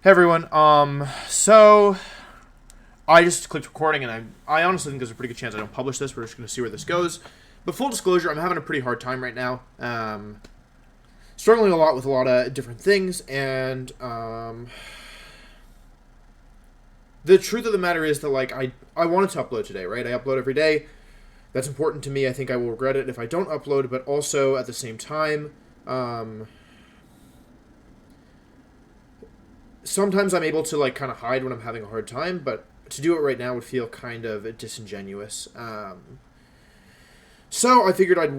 Hey everyone. So I just clicked recording, and I honestly think there's a pretty good chance I don't publish this. We're just gonna see where this goes. But full disclosure, I'm having a pretty hard time right now. Struggling a lot with a lot of different things, and the truth of the matter is that I wanted to upload today, right? I upload every day. That's important to me. I think I will regret it if I don't upload, but also at the same time, sometimes I'm able to kind of hide when I'm having a hard time, but to do it right now would feel kind of disingenuous. So I figured I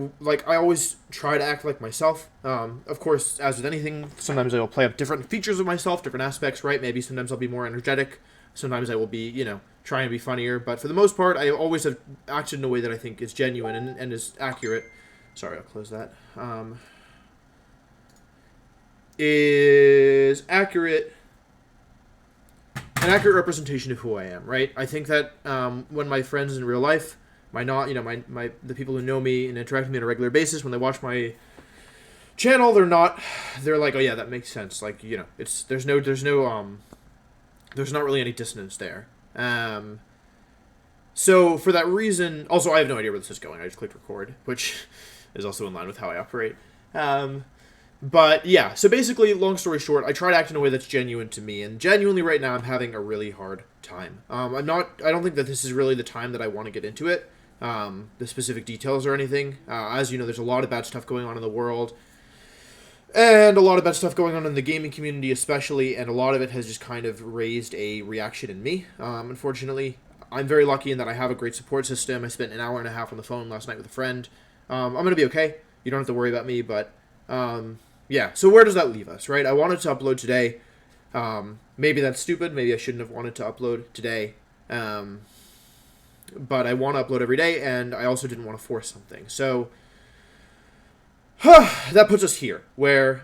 always try to act like myself. Of course, as with anything, sometimes I will play up different features of myself, different aspects, right? Maybe sometimes I'll be more energetic. Sometimes I will be, trying to be funnier. But for the most part, I always have acted in a way that I think is genuine and is accurate. Sorry, I'll close that. Is accurate an accurate representation of who I am, right? I think that when my friends in real life, the people who know me and interact with me on a regular basis, when they watch my channel, they're like, oh yeah, that makes sense. There's not really any dissonance there. So for that reason, also I have no idea where this is going. I just clicked record, which is also in line with how I operate. But yeah, so basically, long story short, I try to act in a way that's genuine to me, and genuinely right now I'm having a really hard time. I don't think that this is really the time that I want to get into it, the specific details or anything. As you know, there's a lot of bad stuff going on in the world, and a lot of bad stuff going on in the gaming community especially, and a lot of it has just kind of raised a reaction in me, unfortunately. I'm very lucky in that I have a great support system. I spent an hour and a half on the phone last night with a friend. I'm going to be okay. You don't have to worry about me, but yeah, so where does that leave us, right? I wanted to upload today. Maybe that's stupid. Maybe I shouldn't have wanted to upload today. But I want to upload every day, and I also didn't want to force something. So that puts us here, where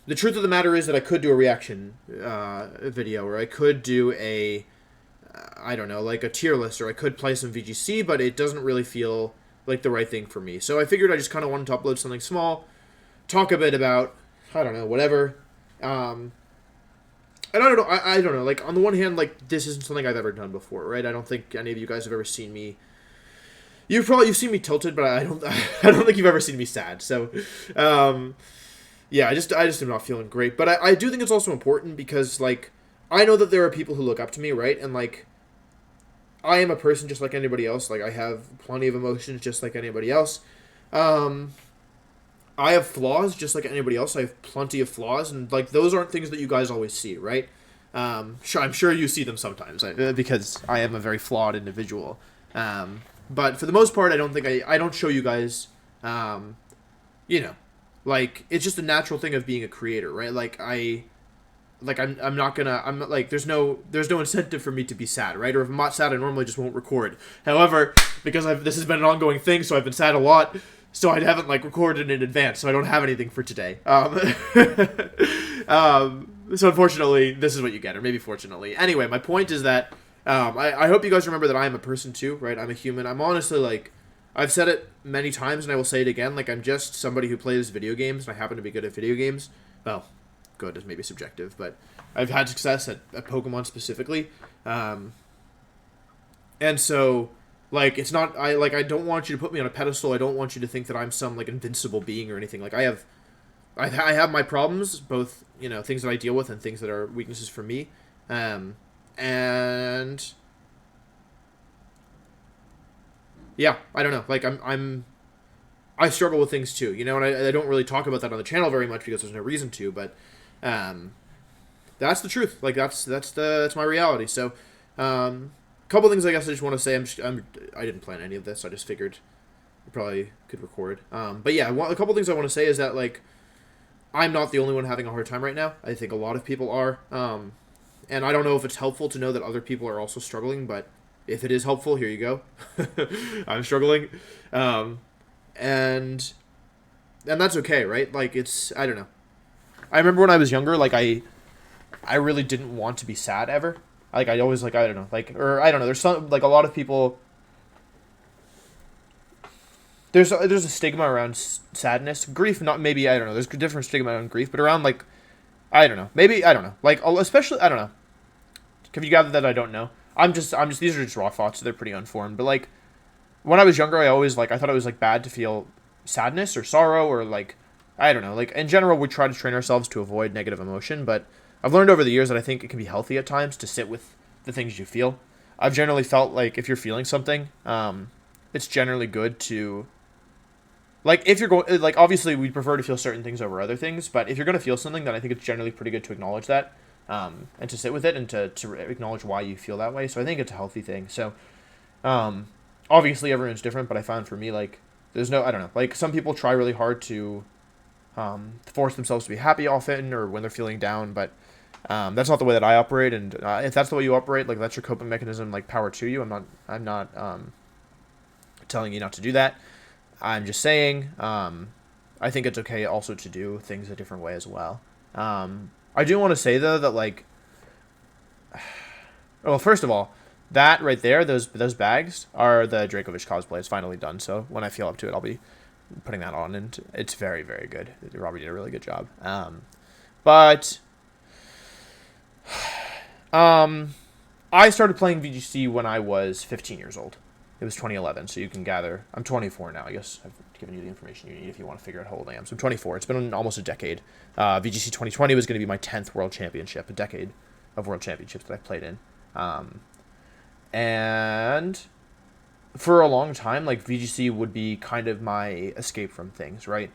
the truth of the matter is that I could do a reaction video, or I could do I don't know, like a tier list, or I could play some VGC, but it doesn't really feel like the right thing for me. So I figured I just kind of wanted to upload something small, talk a bit about, I don't know, whatever. And I don't know, I don't know, like, on the one hand, like, this isn't something I've ever done before, right? I don't think any of you guys have ever seen me. You've seen me tilted, but I don't think you've ever seen me sad. So, yeah, I just am not feeling great. But I do think it's also important because, like, I know that there are people who look up to me, right? And, like, I am a person just like anybody else. Like, I have plenty of emotions just like anybody else. I have flaws just like anybody else. I have plenty of flaws, and like those aren't things that you guys always see, right? I'm sure you see them sometimes because I am a very flawed individual. But for the most part, I don't show you guys. Like it's just a natural thing of being a creator, right? I'm not gonna, I'm like, there's no incentive for me to be sad, right? Or if I'm not sad, I normally just won't record. However, because this has been an ongoing thing, so I've been sad a lot, so I haven't recorded in advance, so I don't have anything for today. So unfortunately, this is what you get, or maybe fortunately. Anyway, my point is that, I hope you guys remember that I am a person too, right? I'm a human. I'm honestly I've said it many times and I will say it again, I'm just somebody who plays video games, and I happen to be good at video games. Well, good is maybe subjective, but I've had success at Pokemon specifically, and so it's not I don't want you to put me on a pedestal. I don't want you to think that I'm some invincible being or anything. I have my problems, both things that I deal with and things that are weaknesses for me, and yeah, I don't know. I struggle with things too, and I don't really talk about that on the channel very much because there's no reason to, but that's the truth. That's my reality. So, couple things I guess I just want to say. I didn't plan any of this. I just figured I probably could record. But yeah, a couple things I want to say is that I'm not the only one having a hard time right now. I think a lot of people are. And I don't know if it's helpful to know that other people are also struggling, but if it is helpful, here you go. I'm struggling. And that's okay, right? I don't know. I remember when I was younger, I really didn't want to be sad ever. I always I don't know, or I don't know. There's some a lot of people. There's a stigma around sadness, grief. Not maybe I don't know. There's a different stigma around grief, but around I don't know. Maybe I don't know. Like especially I don't know. Have you gathered that I don't know? I'm just these are just raw thoughts. So they're pretty unformed. But like when I was younger, I always like I thought it was like bad to feel sadness or sorrow or like I don't know. Like in general, we try to train ourselves to avoid negative emotion, but I've learned over the years that I think it can be healthy at times to sit with the things you feel. I've generally felt like if you're feeling something, it's generally good to like if you're going like obviously we prefer to feel certain things over other things, but if you're going to feel something, then I think it's generally pretty good to acknowledge that, and to sit with it and to acknowledge why you feel that way. So I think it's a healthy thing. So um, obviously everyone's different, but I found for me like there's no I don't know like some people try really hard to force themselves to be happy often or when they're feeling down, but that's not the way that I operate. And if that's the way you operate, like that's your coping mechanism, like power to you. I'm not telling you not to do that. I'm just saying, I think it's okay also to do things a different way as well. I do want to say though that like, well, first of all, that right there, those bags are the Dracovic cosplay. It's finally done. So when I feel up to it, I'll be putting that on, and it's very very good. Robbie did a really good job. But I started playing VGC when I was 15 years old. It was 2011, so you can gather. I'm 24 now. I guess I've given you the information you need if you want to figure out how old I am. So I'm 24. It's been almost a decade. VGC 2020 was going to be my 10th World Championship, a decade of World Championships that I've played in. And for a long time, like VGC would be kind of my escape from things, right?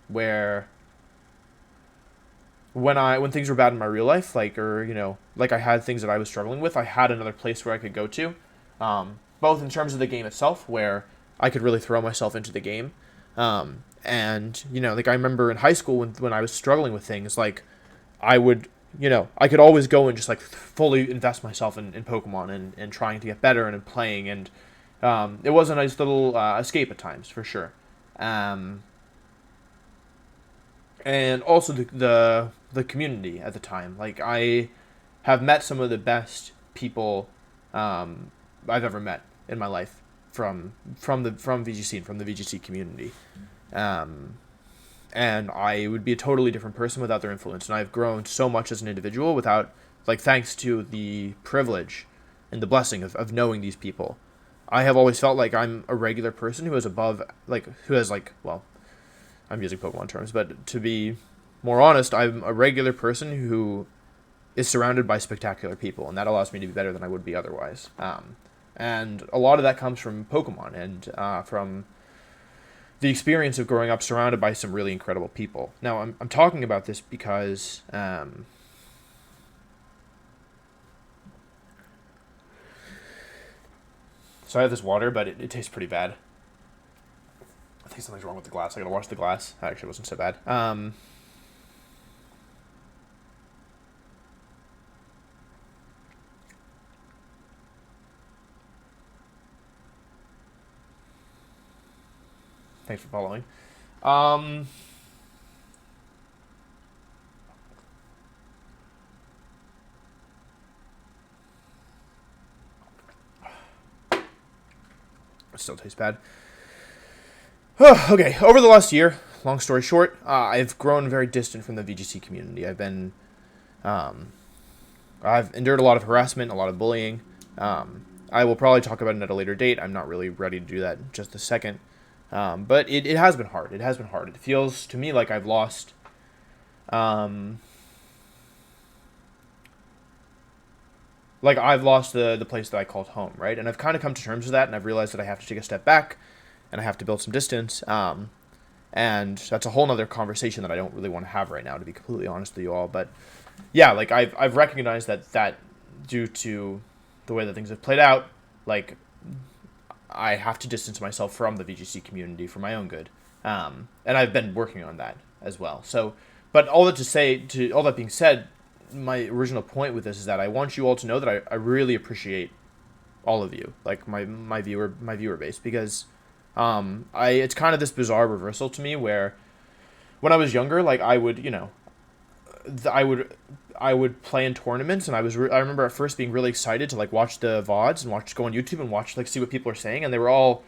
Where when things were bad in my real life, like or like I had things that I was struggling with, I had another place where I could go to. Both in terms of the game itself, where I could really throw myself into the game, and like I remember in high school when I was struggling with things, like I would, I could always go and just like fully invest myself in Pokemon and trying to get better and playing, and it was a nice little escape at times for sure, and also the community at the time, like I have met some of the best people I've ever met in my life from VGC and from the VGC community, and I would be a totally different person without their influence. And I've grown so much as an individual without like thanks to the privilege and the blessing of knowing these people. I have always felt like I'm a regular person who is above who has well, I'm using Pokemon terms, but to be more honest, I'm a regular person who is surrounded by spectacular people, and that allows me to be better than I would be otherwise. And a lot of that comes from Pokemon and from the experience of growing up surrounded by some really incredible people. Now, I'm talking about this because so I have this water, but it tastes pretty bad. I think something's wrong with the glass. I gotta wash the glass. That actually wasn't so bad. Thanks for following. It still tastes bad. Okay, over the last year, long story short, I've grown very distant from the VGC community. I've endured a lot of harassment, a lot of bullying. I will probably talk about it at a later date. I'm not really ready to do that in just a second. But it has been hard. It has been hard. It feels to me like I've lost the place that I called home, right? And I've kind of come to terms with that, and I've realized that I have to take a step back, and I have to build some distance. And that's a whole nother conversation that I don't really want to have right now, to be completely honest with you all. But yeah, like I've recognized that due to the way that things have played out, like I have to distance myself from the VGC community for my own good. And I've been working on that as well. So, but all that being said, my original point with this is that I want you all to know that I really appreciate all of you, like my viewer base, because it's kind of this bizarre reversal to me where when I was younger, like I would, I would play in tournaments, and I remember at first being really excited to like watch the VODs and go on YouTube and watch see what people are saying, and they were all,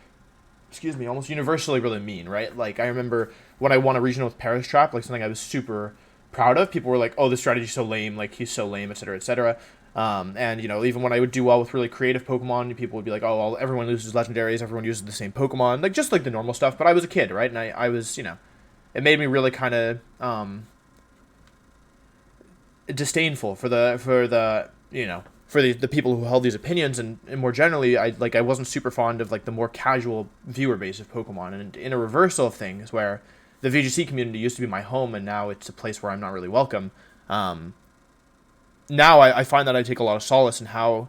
almost universally really mean, right? Like I remember when I won a regional with Paris Trap, like something I was super proud of. People were like, "Oh, this strategy's so lame. Like he's so lame, etc., etc." And even when I would do well with really creative Pokemon, people would be like, "Oh, well, everyone loses legendaries. Everyone uses the same Pokemon." Like just like the normal stuff. But I was a kid, right? And I was, it made me really kind of disdainful for the people who held these opinions, and more generally, I wasn't super fond of like the more casual viewer base of Pokemon, and in a reversal of things where the VGC community used to be my home and now it's a place where I'm not really welcome. Now I find that I take a lot of solace in how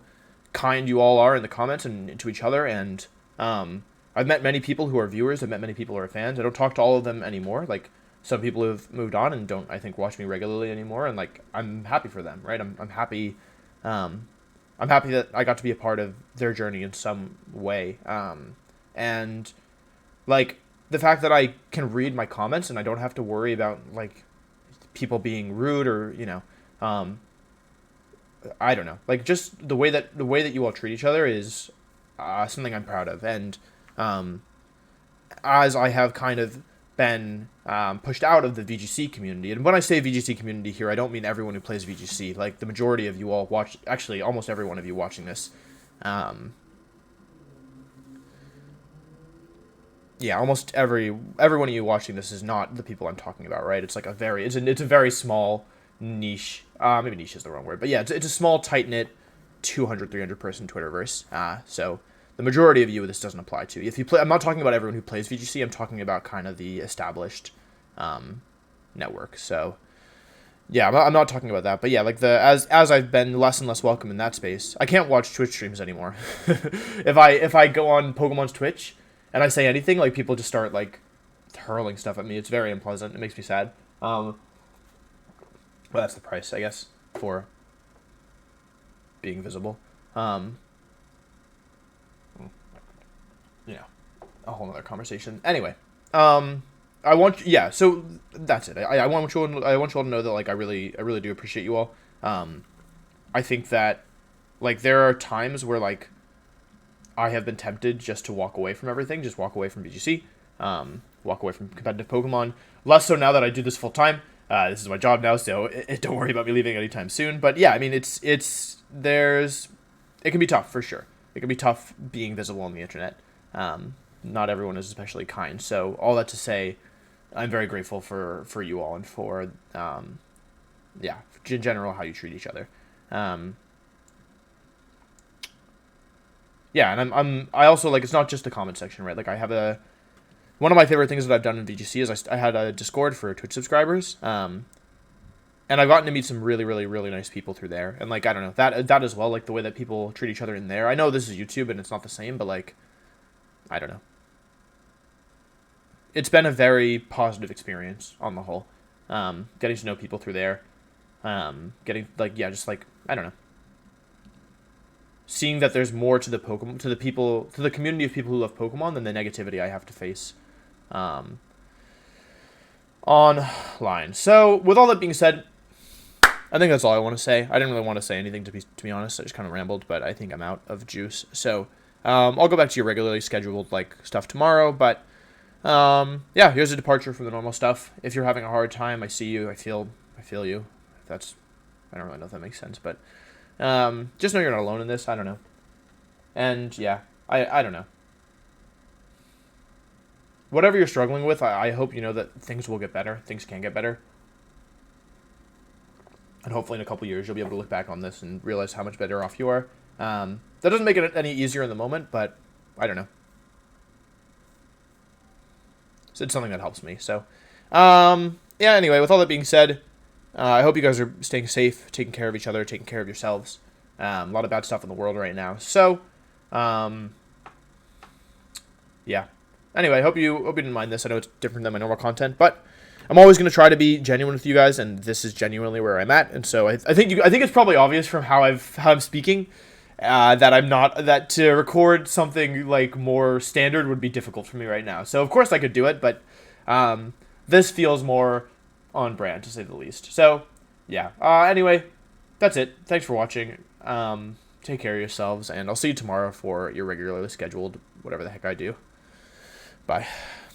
kind you all are in the comments and to each other, and I've met many people who are viewers. I've met many people who are fans. I don't talk to all of them anymore. Like some people have moved on and don't, I think, watch me regularly anymore, and like I'm happy for them, right? I'm happy. I'm happy that I got to be a part of their journey in some way. And like the fact that I can read my comments and I don't have to worry about like people being rude or I don't know, like just the way that you all treat each other is something I'm proud of. And as I have kind of been pushed out of the VGC community, and when I say VGC community here, I don't mean everyone who plays VGC. Like the majority of you all watch, actually almost every one of you watching this, yeah, almost everyone of you watching this is not the people I'm talking about, right? It's like it's a very small niche. Maybe niche is the wrong word, but yeah, it's a small, tight knit, 200, 300 person Twitterverse. So the majority of you this doesn't apply to. If you play, I'm not talking about everyone who plays VGC. I'm talking about kind of the established network. So yeah, I'm not talking about that. But yeah, like as I've been less and less welcome in that space, I can't watch Twitch streams anymore. If I go on Pokemon's Twitch and I say anything, like people just start like hurling stuff at me. It's very unpleasant. It makes me sad. Well, that's the price, I guess, for being visible. A whole other conversation. Anyway, so that's it. I want you all to know that like I really do appreciate you all. I think that like there are times where like I have been tempted just to walk away from everything, just walk away from VGC, walk away from competitive Pokemon. Less so now that I do this full time. This is my job now, so don't worry about me leaving anytime soon. But yeah, I mean, it can be tough for sure. It can be tough being visible on the internet. Not everyone is especially kind. So all that to say, I'm very grateful for you all and for in general how you treat each other. And I also like, it's not just the comment section, right? Like I have one of my favorite things that I've done in VGC is I had a Discord for Twitch subscribers. And I've gotten to meet some really, really, really nice people through there. And like, I don't know, that as well, like the way that people treat each other in there. I know this is YouTube and it's not the same, but like, I don't know. It's been a very positive experience on the whole. Getting to know people through there. Getting like, yeah, just like, I don't know. Seeing that there's more to the Pokemon, to the community of people who love Pokemon than the negativity I have to face online. So, with all that being said, I think that's all I want to say. I didn't really want to say anything, to be honest. I just kind of rambled, but I think I'm out of juice. So, I'll go back to your regularly scheduled like stuff tomorrow. But yeah, here's a departure from the normal stuff. If you're having a hard time, I see you. I feel you. I don't really know if that makes sense, but just know you're not alone in this. I don't know. And yeah, I don't know. Whatever you're struggling with, I hope you know that things will get better. Things can get better. And hopefully in a couple years, you'll be able to look back on this and realize how much better off you are. That doesn't make it any easier in the moment, but I don't know. So it's something that helps me. So, yeah, anyway, with all that being said, I hope you guys are staying safe, taking care of each other, taking care of yourselves. A lot of bad stuff in the world right now. So, yeah. Anyway, I hope you didn't mind this. I know it's different than my normal content, but I'm always going to try to be genuine with you guys, and this is genuinely where I'm at. And so I think it's probably obvious from how I'm speaking that to record something like more standard would be difficult for me right now. So of course I could do it, but this feels more on brand to say the least. So yeah. Anyway, that's it. Thanks for watching. Take care of yourselves, and I'll see you tomorrow for your regularly scheduled whatever the heck I do. Bye.